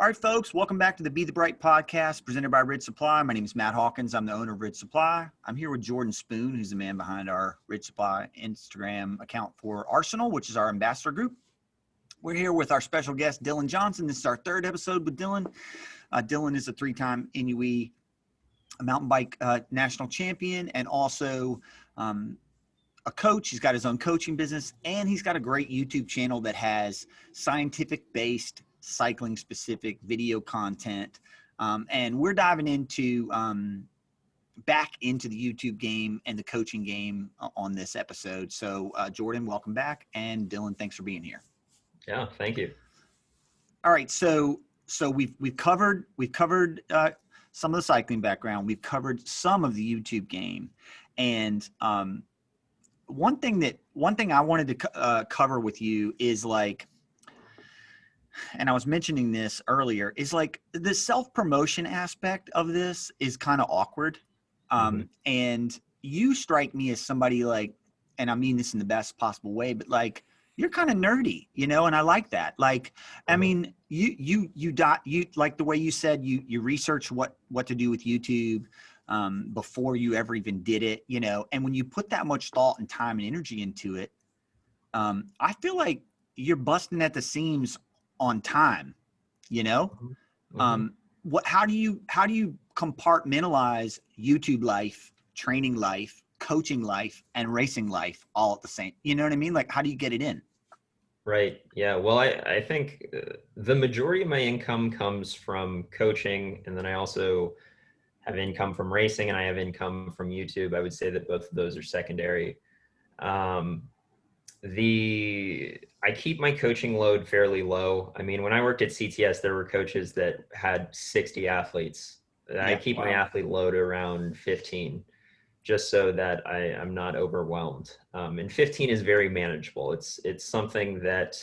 All right, folks, welcome back to the Be the Bright podcast presented by Ridge Supply. My name is Matt Hawkins. I'm the owner of Ridge Supply. I'm here with Jordan Spoon, who's the man behind our Ridge Supply Instagram account for Arsenal, which is our ambassador group. We're here with our special guest, Dylan Johnson. This is our third episode with Dylan. Dylan is a three-time NUE mountain bike national champion and also a coach. He's got his own coaching business, and he's got a great YouTube channel that has scientific-based cycling specific video content. And we're diving into back into the YouTube game and the coaching game on this episode. So Jordan, welcome back. And Dylan, thanks for being here. Yeah, thank you. All right. So we've covered some of the cycling background. We've covered some of the YouTube game. And one thing I wanted to cover with you is like, and I was mentioning this earlier, is like the self-promotion aspect of this is kind of awkward. And you strike me as somebody like, and I mean this in the best possible way, but like, you're kind of nerdy, you know, and I like that. Like, I mean, you like the way you said, you research what to do with YouTube before you ever even did it, you know, and when you put that much thought and time and energy into it, I feel like you're busting at the seams on time, you know. How do you compartmentalize YouTube life, training life, coaching life, and racing life all at the same, you know what I mean? Like, how do you get it in? Right. Yeah. Well, I think the majority of my income comes from coaching, and then I also have income from racing and I have income from YouTube. I would say that both of those are secondary. I keep my coaching load fairly low. I mean, when I worked at CTS, there were coaches that had 60 athletes. I keep my athlete load around 15, just so that I'm not overwhelmed. And 15 is very manageable. It's something that,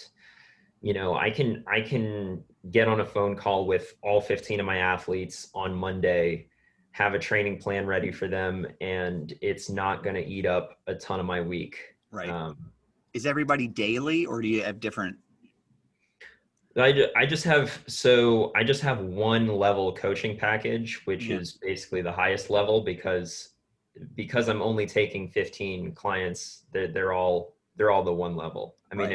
you know, I can get on a phone call with all 15 of my athletes on Monday, have a training plan ready for them, and it's not going to eat up a ton of my week. Right. Is everybody daily, or do you have different? I just have one level coaching package, which is basically the highest level because I'm only taking 15 clients. They're all the one level. I mean,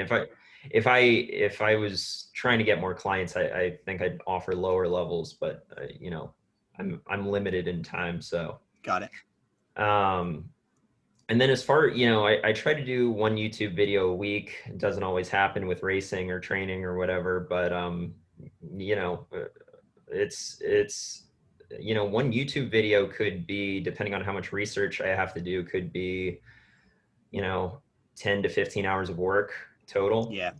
if I was trying to get more clients, I think I'd offer lower levels, but you know, I'm limited in time. So got it. And then as far, you know, I try to do one YouTube video a week. It doesn't always happen with racing or training or whatever, but, you know, it's, you know, one YouTube video could be, depending on how much research I have to do, could be, you know, 10 to 15 hours of work total. Yeah.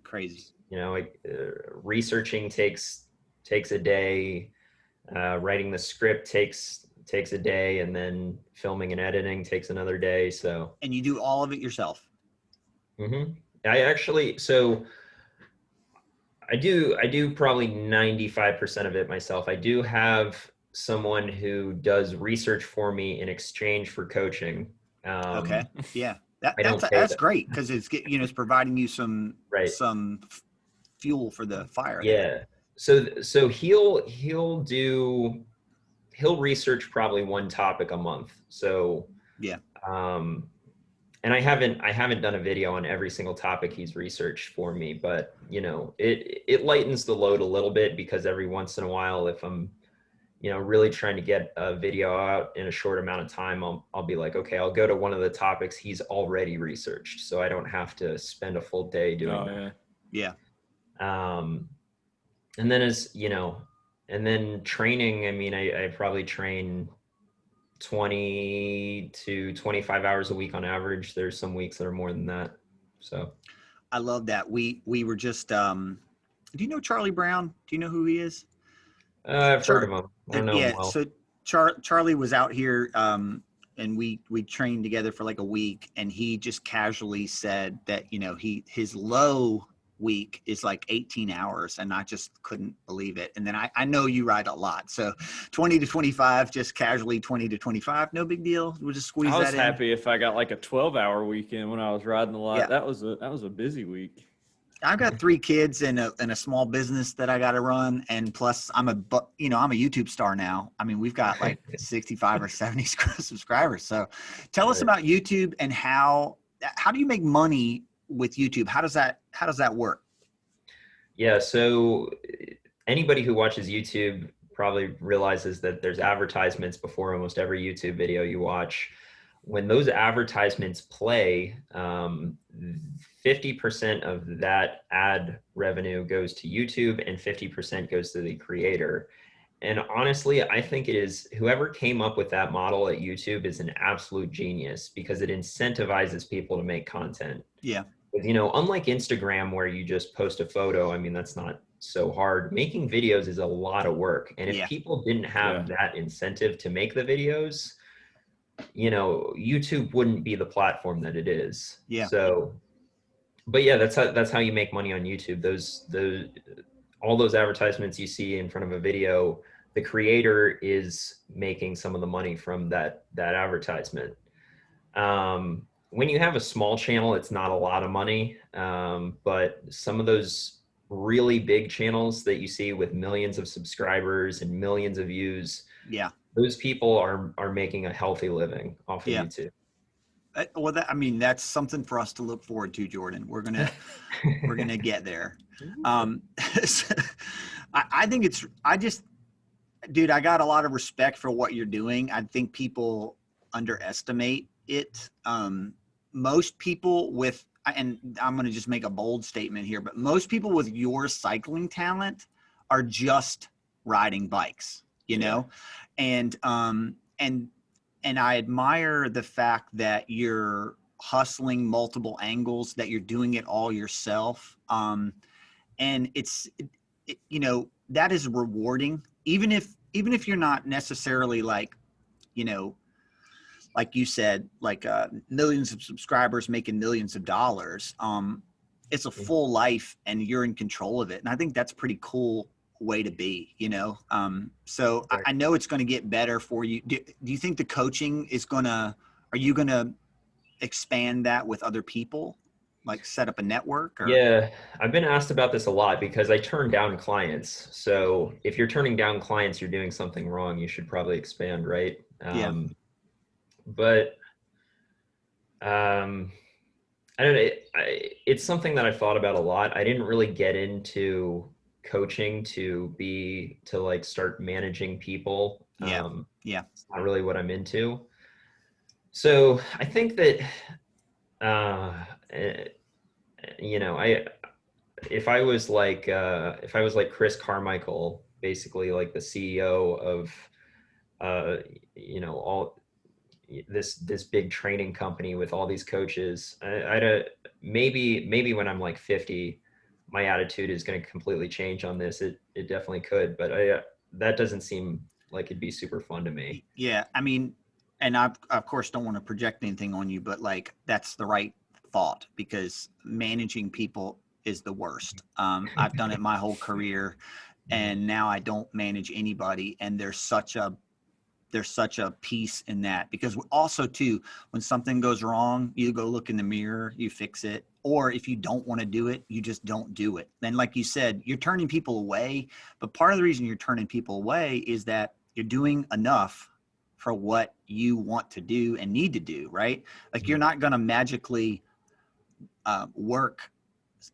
Crazy. You know, researching takes a day, writing the script takes a day, and then filming and editing takes another day. So, and you do all of it yourself? I do probably 95% of it myself. I do have someone who does research for me in exchange for coaching. Okay. Yeah. That's great, because it's, you know, it's providing you some fuel for the fire. Yeah. So he'll research probably one topic a month. So yeah. And I haven't done a video on every single topic he's researched for me, but you know, it lightens the load a little bit, because every once in a while, if I'm, you know, really trying to get a video out in a short amount of time, I'll be like, okay, I'll go to one of the topics he's already researched, so I don't have to spend a full day doing that. Yeah. And then and then training, I mean, I probably train 20 to 25 hours a week on average. There's some weeks that are more than that. So I love that. We were just, do you know Charlie Brown? Do you know who he is? I've heard of him. I don't know him well. So Charlie was out here, and we trained together for like a week, and he just casually said that, you know, his low week is like 18 hours, and I just couldn't believe it. And then I know you ride a lot, so 20 to 25, just casually 20 to 25, no big deal. We'll just squeeze that in. I was happy if I got like a 12-hour weekend when I was riding a lot. Yeah. That was a busy week. I've got 3 kids and a small business that I got to run. And plus I'm I'm a YouTube star now. I mean, we've got like 65 or 70 subscribers. So tell us Right. about YouTube and how do you make money with YouTube? How does that work? Yeah. So anybody who watches YouTube probably realizes that there's advertisements before almost every YouTube video you watch. When those advertisements play, 50% of that ad revenue goes to YouTube and 50% goes to the creator. And honestly, I think it is whoever came up with that model at YouTube is an absolute genius because it incentivizes people to make content. Yeah. Unlike Instagram where you just post a photo, I mean, that's not so hard. Making videos is a lot of work. And if Yeah. people didn't have that incentive to make the videos, YouTube wouldn't be the platform that it is. Yeah. So, but yeah, that's how you make money on YouTube. All those advertisements you see in front of a video, the creator is making some of the money from that advertisement. When you have a small channel, it's not a lot of money. But some of those really big channels that you see with millions of subscribers and millions of views, Yeah. those people are making a healthy living off of Yeah. YouTube. Well, that's something for us to look forward to, Jordan. We're gonna get there. I think dude, I got a lot of respect for what you're doing. I think people underestimate it. Most people and I'm going to just make a bold statement here, but most people with your cycling talent are just riding bikes, and I admire the fact that you're hustling multiple angles, that you're doing it all yourself. And that is rewarding, even if you're not necessarily like you said, like millions of subscribers making millions of dollars. It's a full life and you're in control of it. And I think that's pretty cool way to be, so I know it's going to get better for you. Do you think the coaching are you going to expand that with other people, like set up a network? Or? Yeah, I've been asked about this a lot because I turn down clients. So if you're turning down clients, you're doing something wrong. You should probably expand, right? Yeah. But I don't know. It's something that I thought about a lot. I didn't really get into coaching to like start managing people. Yeah. It's not really what I'm into. So I think that, if I was like Chris Carmichael, basically like the CEO of, all this big training company with all these coaches, maybe when I'm like 50, my attitude is going to completely change on this. It definitely could, but that doesn't seem like it'd be super fun to me. Yeah. I mean, and I, of course, don't want to project anything on you, but like, that's the right thought, because managing people is the worst. I've done it my whole career, and now I don't manage anybody. And there's such a piece in that, because also too, when something goes wrong, you go look in the mirror, you fix it. Or if you don't want to do it, you just don't do it. Then, like you said, you're turning people away. But part of the reason you're turning people away is that you're doing enough for what you want to do and need to do, right? Like, you're not going to magically work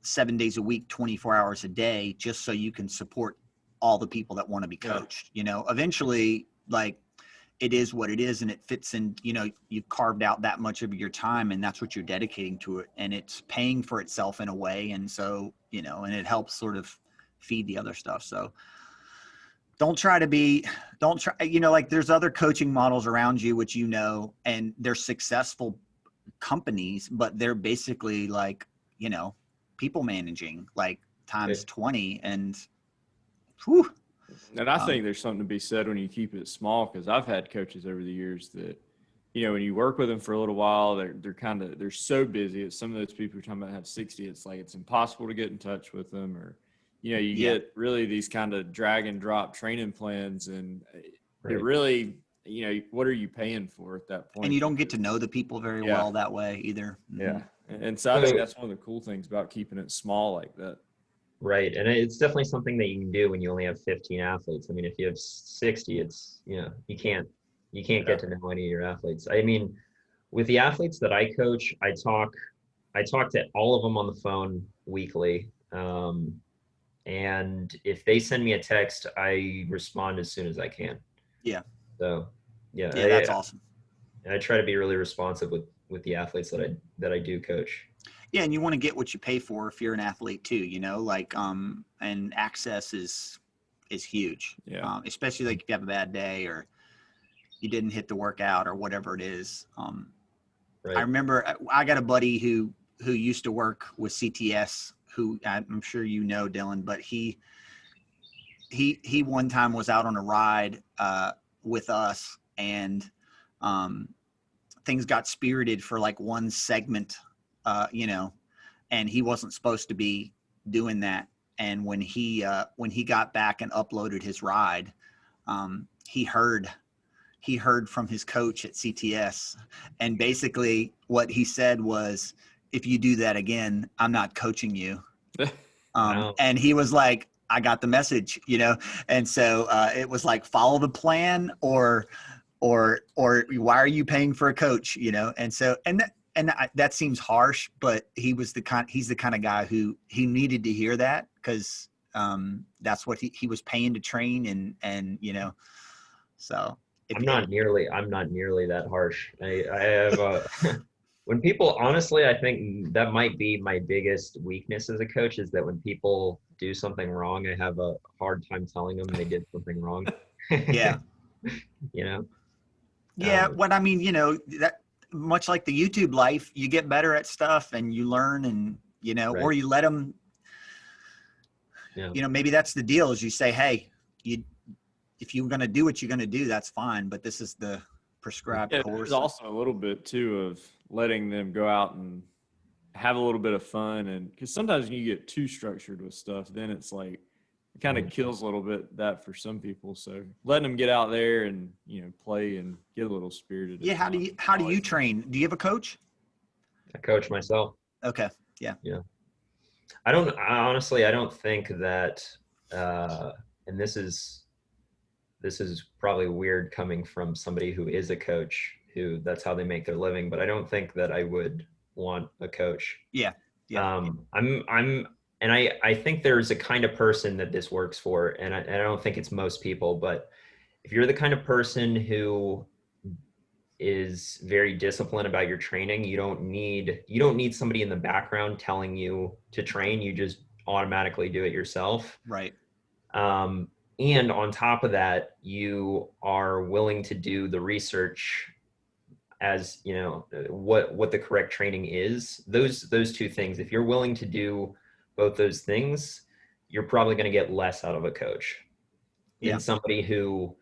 7 days a week, 24 hours a day, just so you can support all the people that want to be coached. Eventually, like, it is what it is, and it fits in. You've carved out that much of your time, and that's what you're dedicating to it, and it's paying for itself in a way. And so, and it helps sort of feed the other stuff. So don't try, like, there's other coaching models around you, which, and they're successful companies, but they're basically like, people managing, like, times 20. And whew. And I think there's something to be said when you keep it small, because I've had coaches over the years that, when you work with them for a little while, they're so busy. Some of those people you're talking about have 60. It's like it's impossible to get in touch with them, or you get really these kind of drag and drop training plans, and it really, what are you paying for at that point? And you don't get to know the people very well that way either. Yeah. And so I think that's one of the cool things about keeping it small like that. Right. And it's definitely something that you can do when you only have 15 athletes. I mean, if you have 60, it's, you can't get to know any of your athletes. I mean, with the athletes that I coach, I talk to all of them on the phone weekly. And if they send me a text, I respond as soon as I can. Yeah. So yeah, that's awesome. I try to be really responsive with the athletes that I do coach. Yeah, and you want to get what you pay for if you're an athlete too, and access is huge. Yeah. Especially like if you have a bad day or you didn't hit the workout or whatever it is. Right. I remember I got a buddy who used to work with CTS, who I'm sure you know, Dylan, but he one time was out on a ride with us, and things got spirited for like one segment, and he wasn't supposed to be doing that. And when he got back and uploaded his ride, he heard from his coach at CTS, and basically what he said was, if you do that again, I'm not coaching you. Wow. And he was like, I got the message, and so it was like, follow the plan or why are you paying for a coach, and so that seems harsh, but he's the kind of guy who he needed to hear that, because that's what he was paying to train, and so I'm not nearly that harsh. I have when people, honestly, I think that might be my biggest weakness as a coach, is that when people do something wrong, I have a hard time telling them they did something wrong. Yeah. Yeah. What I mean, that much like the YouTube life, you get better at stuff and you learn, and, Right. or you let them, maybe that's the deal, is you say, hey, if you're going to do what you're going to do, that's fine, but this is the prescribed course. There's also a little bit too of letting them go out and have a little bit of fun, and because sometimes when you get too structured with stuff, then it's like it kind of kills a little bit that for some people. So letting them get out there and play and get a little spirited. Yeah. How do you train? Do you have a coach? I coach myself. Okay. Yeah. Yeah. I honestly don't think that, and this is probably weird coming from somebody who is a coach, who that's how they make their living, but I don't think that I would want a coach. Yeah. Yeah. And I think there's a kind of person that this works for, and I don't think it's most people, but if you're the kind of person who is very disciplined about your training, you don't need somebody in the background telling you to train. You just automatically do it yourself. Right. And on top of that, you are willing to do the research, as what the correct training is. Those two things, if you're willing to do both those things, you're probably going to get less out of a coach than somebody who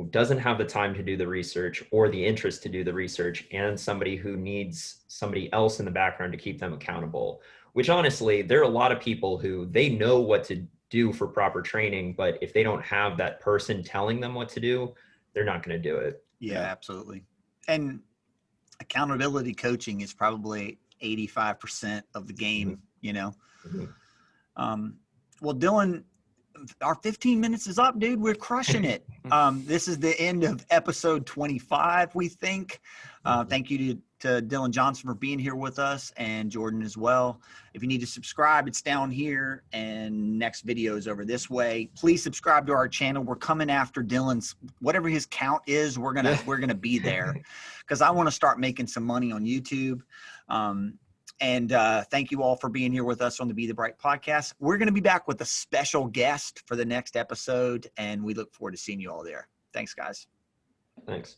doesn't have the time to do the research or the interest to do the research, and somebody who needs somebody else in the background to keep them accountable. Which honestly, there are a lot of people who they know what to do for proper training, but if they don't have that person telling them what to do, they're not going to do it. Yeah, absolutely. And accountability coaching is probably 85% of the game, Well, Dylan, our 15 minutes is up, dude. We're crushing it. This is the end of episode 25, we think. Thank you to Dylan Johnson for being here with us, and Jordan as well. If you need to subscribe, it's down here, and next video is over this way. Please subscribe to our channel. We're coming after Dylan's, whatever his count is, we're gonna be there, because I want to start making some money on YouTube. And thank you all for being here with us on the Be the Bright podcast. We're going to be back with a special guest for the next episode, and we look forward to seeing you all there. Thanks, guys. Thanks.